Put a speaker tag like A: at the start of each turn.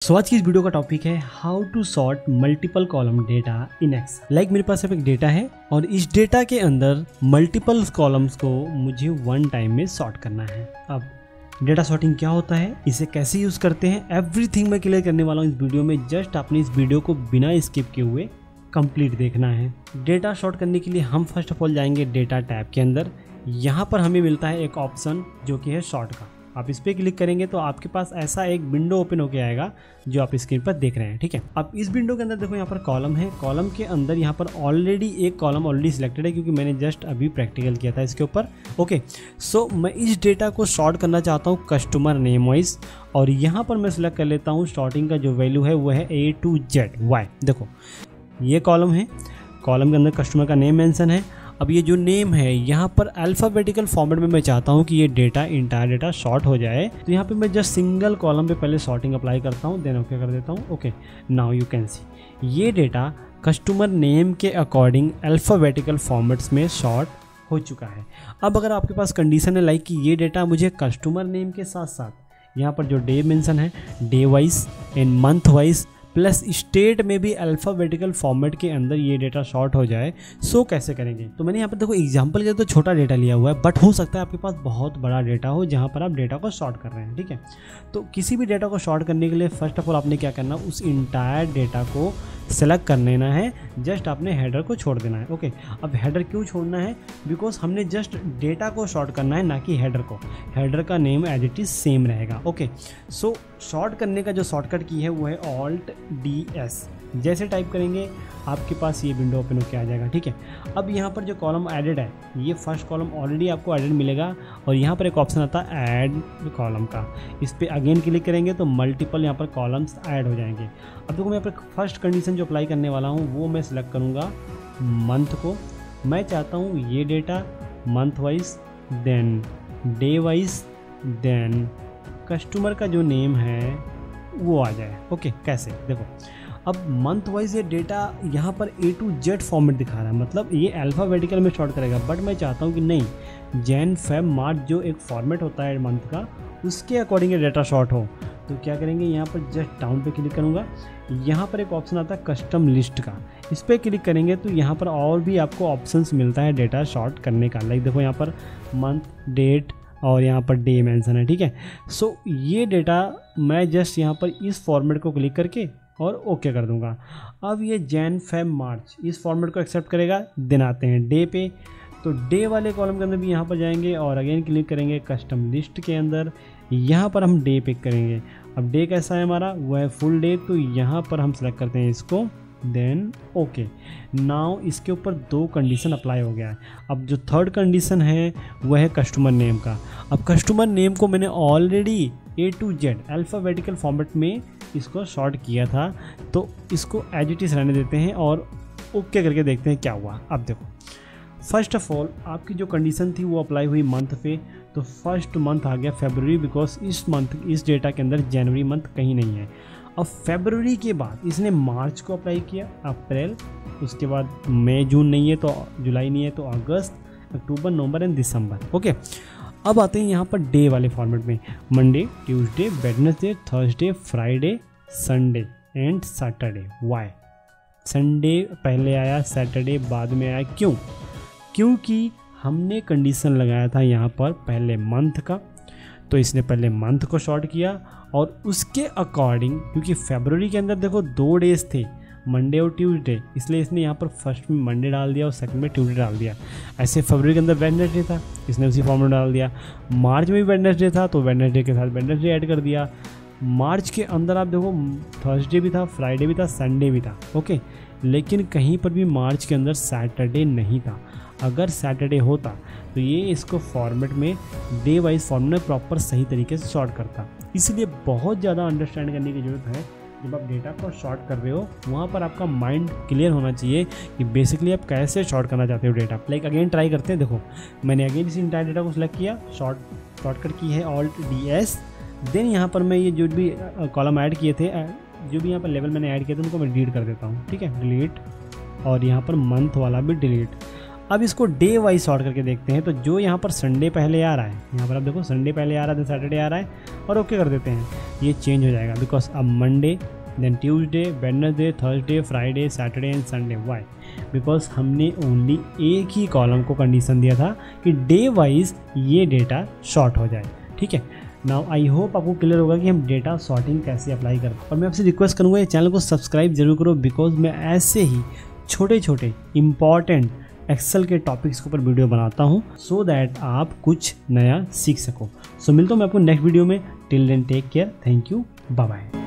A: आज की इस वीडियो का टॉपिक है how to sort multiple column data in Excel. मेरे पास अब एक डेटा है और इस डेटा के अंदर मल्टीपल कॉलम्स को मुझे वन टाइम में सॉर्ट करना है। अब डेटा सॉर्टिंग क्या होता है, इसे कैसे यूज करते हैं, एवरीथिंग मैं क्लियर करने वाला हूँ इस वीडियो में। जस्ट आपने इस वीडियो को बिना स्किप किए हुए कंप्लीट देखना है। डेटा सॉर्ट करने के लिए हम फर्स्ट ऑफ ऑल जाएंगे डेटा टैब के अंदर। यहाँ पर हमें मिलता है एक ऑप्शन जो कि है सॉर्ट का। आप इस पर क्लिक करेंगे तो आपके पास ऐसा एक विंडो ओपन होकर आएगा जो आप स्क्रीन पर देख रहे हैं। ठीक है, अब इस विंडो के अंदर देखो यहाँ पर कॉलम है। कॉलम के अंदर यहाँ पर ऑलरेडी एक कॉलम ऑलरेडी सिलेक्टेड है क्योंकि मैंने जस्ट अभी प्रैक्टिकल किया था इसके ऊपर। ओके, सो मैं इस डेटा को सॉर्ट करना चाहता हूँ कस्टमर नेम वाइज, और यहाँ पर मैं सिलेक्ट कर लेता हूँ स्टार्टिंग का जो वैल्यू है वो है A to Z Y। देखो ये कॉलम है, कॉलम के अंदर कस्टमर का नेम मेंशन है। अब ये जो नेम है यहाँ पर अल्फ़ाबेटिकल फॉर्मेट में मैं चाहता हूँ कि ये डेटा इंटायर डेटा शॉर्ट हो जाए, तो यहाँ पे मैं जस्ट सिंगल कॉलम पे पहले सॉर्टिंग अप्लाई करता हूँ, देन ओके कर देता हूँ। Okay, now you can see ये डेटा कस्टमर नेम के अकॉर्डिंग अल्फ़ाबेटिकल फॉर्मेट्स में शॉर्ट हो चुका है। अब अगर आपके पास कंडीशन है लाइक कि ये डेटा मुझे कस्टमर नेम के साथ साथ यहाँ पर जो डे मेंशन है day wise and month wise plus state में भी अल्फ़ाबेटिकल फॉर्मेट के अंदर ये डेटा शॉर्ट हो जाए, सो कैसे करेंगे। तो मैंने यहाँ पर देखो एग्जांपल के तो छोटा डेटा लिया हुआ है, बट हो सकता है आपके पास बहुत बड़ा डेटा हो जहाँ पर आप डेटा को शॉर्ट कर रहे हैं। ठीक है, तो किसी भी डेटा को शॉर्ट करने के लिए फर्स्ट ऑफ ऑल आपने क्या करना, उस इंटायर डेटा को सेलेक्ट कर लेना है, जस्ट आपने हेडर को छोड़ देना है। ओके, अब हेडर क्यों छोड़ना है, बिकॉज हमने जस्ट डेटा को शॉर्ट करना है, ना कि हेडर को। हेडर का name as it is same रहेगा। ओके, सो शॉर्ट करने का जो शॉर्टकट की है वो है Alt+DS। जैसे टाइप करेंगे आपके पास ये विंडो ओपन होकर आ जाएगा। ठीक है, अब यहाँ पर जो कॉलम एडेड है, ये फर्स्ट कॉलम ऑलरेडी आपको एडेड मिलेगा और यहाँ पर एक ऑप्शन आता है ऐड कॉलम का। इस पर अगेन क्लिक करेंगे तो मल्टीपल यहाँ पर कॉलम्स ऐड हो जाएंगे। अब देखो मैं यहाँ पर फर्स्ट कंडीशन जो अप्लाई करने वाला हूँ वो मैं सिलेक्ट करूँगा मंथ को। मैं चाहता हूँ ये data month wise, then day wise, then customer का जो नेम है वो आ जाए। ओके, कैसे देखो, अब मंथ वाइज ये डेटा यहाँ पर A to Z फॉर्मेट दिखा रहा है, मतलब ये अल्फ़ाबेटिकल में शॉर्ट करेगा, बट मैं चाहता हूँ कि नहीं जैन फेब मार्च जो एक फॉर्मेट होता है मंथ का उसके अकॉर्डिंग ये डेटा शॉर्ट हो। तो क्या करेंगे, यहाँ पर जस्ट डाउन पे क्लिक करूँगा, यहाँ पर एक ऑप्शन आता है कस्टम लिस्ट का। इस पर क्लिक करेंगे तो यहाँ पर और भी आपको ऑप्शंस मिलता है डेटा शॉर्ट करने का। लाइक देखो यहाँ पर मंथ, डेट और यहाँ पर डे मेंशन है। ठीक है, सो ये डेटा मैं जस्ट यहाँ पर इस फॉर्मेट को क्लिक करके और ओके कर दूंगा। अब ये जैन फेब मार्च इस फॉर्मेट को एक्सेप्ट करेगा। दिन आते हैं डे पे, तो डे वाले कॉलम के अंदर भी यहाँ पर जाएंगे और अगेन क्लिक करेंगे कस्टम लिस्ट के अंदर, यहाँ पर हम डे पिक करेंगे। अब डे कैसा है हमारा, वो है फुल डे, तो यहाँ पर हम सेलेक्ट करते हैं इसको, देन ओके। नाउ इसके ऊपर दो कंडीशन अप्लाई हो गया है। अब जो थर्ड कंडीशन है वह है कस्टमर नेम का। अब कस्टमर नेम को मैंने already A to Z alphabetical format में इसको शॉर्ट किया था, तो इसको एज इट इज रहने देते हैं और ओके करके देखते हैं क्या हुआ। अब देखो फर्स्ट ऑफ ऑल आपकी जो कंडीशन थी वो अप्लाई हुई मंथ पे, तो फर्स्ट मंथ आ गया फरवरी, बिकॉज इस मंथ इस डेटा के अंदर जनवरी मंथ कहीं नहीं है। अब फरवरी के बाद इसने मार्च को अप्लाई किया, अप्रैल, उसके बाद मई जून नहीं है तो जुलाई नहीं है तो अगस्त, अक्टूबर, नवंबर एंड दिसंबर। ओके, अब आते हैं यहाँ पर डे वाले फॉर्मेट में, Monday, Tuesday, Wednesday, Thursday, Friday, Sunday and Saturday. Why Sunday पहले आया, सैटरडे बाद में आया, क्यों? क्योंकि हमने कंडीशन लगाया था यहाँ पर पहले मंथ का, तो इसने पहले मंथ को शॉर्ट किया और उसके अकॉर्डिंग, क्योंकि फरवरी के अंदर देखो 2 डेज थे, मंडे और ट्यूसडे, इसलिए इसने यहाँ पर फर्स्ट में मंडे डाल दिया और सेकंड में ट्यूसडे डाल दिया। ऐसे फरवरी के अंदर वेडनेसडे था, इसने उसी फॉर्म में डाल दिया। मार्च में भी वेडनेसडे था तो वेडनेसडे के साथ वेडनेसडे ऐड कर दिया। मार्च के अंदर आप देखो थर्सडे भी था, फ्राइडे भी था, संडे भी था। ओके, लेकिन कहीं पर भी मार्च के अंदर सैटरडे नहीं था। अगर सैटरडे होता तो ये इसको फॉर्मेट में डे वाइज फॉर्मेट में प्रॉपर सही तरीके से शॉर्ट करता। इसलिए बहुत ज़्यादा अंडरस्टैंड करने की ज़रूरत है। जब आप डेटा को शॉर्ट कर रहे हो वहाँ पर आपका माइंड क्लियर होना चाहिए कि बेसिकली आप कैसे शॉर्ट करना चाहते हो डेटा। लाइक अगेन ट्राई करते हैं। देखो मैंने अगेन इसी इंटायर डेटा को सिलेक्ट किया, शॉर्टकट की है Alt+DS। देन यहाँ पर मैं ये जो भी कॉलम ऐड किए थे, जो भी यहाँ पर लेवल मैंने ऐड किए थे उनको मैं डिलीट कर देता हूँ। ठीक है, डिलीट, और यहाँ पर मंथ वाला भी डिलीट। अब इसको डे वाइज सॉर्ट करके देखते हैं। तो जो यहाँ पर संडे पहले आ रहा है, यहाँ पर आप देखो संडे पहले आ रहा है, देन सैटरडे आ रहा है, और ओके कर देते हैं, ये चेंज हो जाएगा बिकॉज अब Monday, then Tuesday, Wednesday, Thursday, Friday, Saturday and Sunday. Why? Because हमने ओनली एक ही कॉलम को कंडीशन दिया था कि डे वाइज ये डेटा शॉर्ट हो जाए। ठीक है, नाउ आई होप आपको क्लियर होगा कि हम डेटा सॉर्टिंग कैसे अप्लाई करते हैं। और मैं आपसे रिक्वेस्ट करूँगा ये चैनल को सब्सक्राइब जरूर करो, बिकॉज मैं ऐसे ही छोटे छोटे इंपॉर्टेंट एक्सेल के टॉपिक्स के ऊपर वीडियो बनाता हूँ, सो दैट आप कुछ नया सीख सको। सो मिलता हूँ मैं आपको नेक्स्ट वीडियो में। Till then take care, thank you, bye bye.